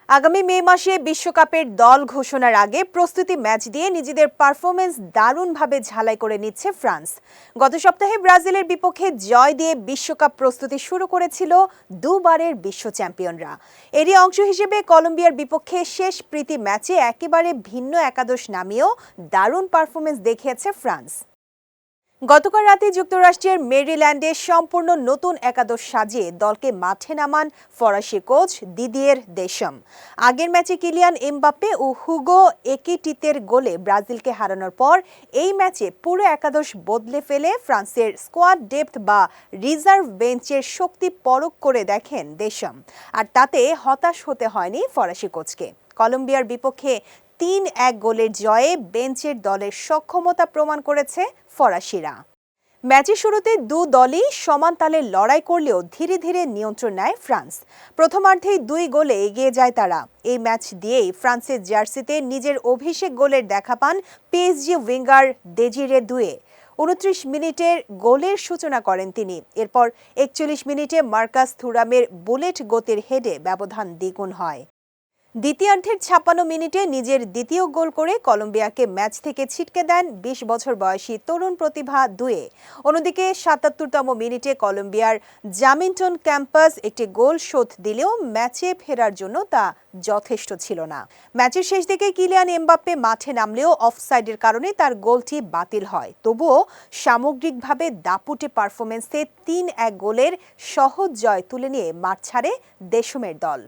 আগামী মে মাসে বিশ্বকাপের দল ঘোষণার আগে প্রস্তুতি ম্যাচ দিয়ে নিজেদের পারফরমেন্স দারুণভাবে ঝালাই করে নিচ্ছে ফ্রান্স। গত সপ্তাহে ব্রাজিলের বিপক্ষে জয় দিয়ে বিশ্বকাপ প্রস্তুতি শুরু করেছিল দুবারের বিশ্ব চ্যাম্পিয়নরা। এরই অংশ হিসেবে কলম্বিয়ার বিপক্ষে শেষ প্রীতি ম্যাচে একেবারে ভিন্ন একাদশ নামিয়েও দারুণ পারফরমেন্স দেখিয়েছে ফ্রান্স। গতকাল রাতে যুক্তরাষ্ট্রের মেরিল্যান্ডে সম্পূর্ণ নতুন একাদশ সাজিয়ে দলকে মাঠে নামান ফরাসি কোচ দিদিয়ের দেশম। আগের ম্যাচে কিলিয়ান এমবাপ্পে ও হুগো একিটিতের গোলে ব্রাজিলকে হারানোর পর এই ম্যাচে পুরো একাদশ বদলে ফেলে ফ্রান্সের স্কোয়াড ডেপথ বা রিজার্ভ বেঞ্চের শক্তি পরখ করে দেখেন দেশম। আর তাতে হতাশ হতে হয়নি ফরাসি কোচকে। কলম্বিয়ার বিপক্ষে ৩-১ গোলের জয়ে বেঞ্চের দলের সক্ষমতা প্রমাণ করেছে ফরাসিরা। ম্যাচের শুরুতে দু দলই সমান তালে লড়াই করলেও ধীরে ধীরে নিয়ন্ত্রণ নেয় ফ্রান্স। প্রথমার্ধেই ২ গোলে এগিয়ে যায় তারা। এই ম্যাচ দিয়েই ফ্রান্সের জার্সিতে নিজের অভিষেক গোলের দেখা পান পিএসজি উইঙ্গার দেজিরে দুয়ে। ২৯ মিনিটের গোলের সূচনা করেন তিনি। এরপর ৪১ মিনিটে মার্কাস থুরামের বুলেট গতির হেডে ব্যবধান দ্বিগুণ হয়। দ্বিতীয়ার্ধের ৫৬ মিনিটে নিজের দ্বিতীয় গোল করে কলম্বিয়াকে ম্যাচ থেকে ছিটকে দেন ২০ বছর বয়সী তরুণ প্রতিভা দুয়ে। অন্যদিকে ৭৭তম মিনিটে কলম্বিয়ার জামিন্টন ক্যাম্পাস একটি গোল শোধ দিলেও ম্যাচে ফেরার জন্য তা যথেষ্ট ছিল না। ম্যাচের শেষ দিকে কিলিয়ান এমবাপ্পে মাঠে নামলেও অফসাইডের কারণে তার গোলটি বাতিল হয়। তবুও সামগ্রিকভাবে দাপুটে পারফরমেন্সে ৩-১ গোলের সহজ জয় তুলে নিয়ে মাঠ ছাড়ে দেশমের দল।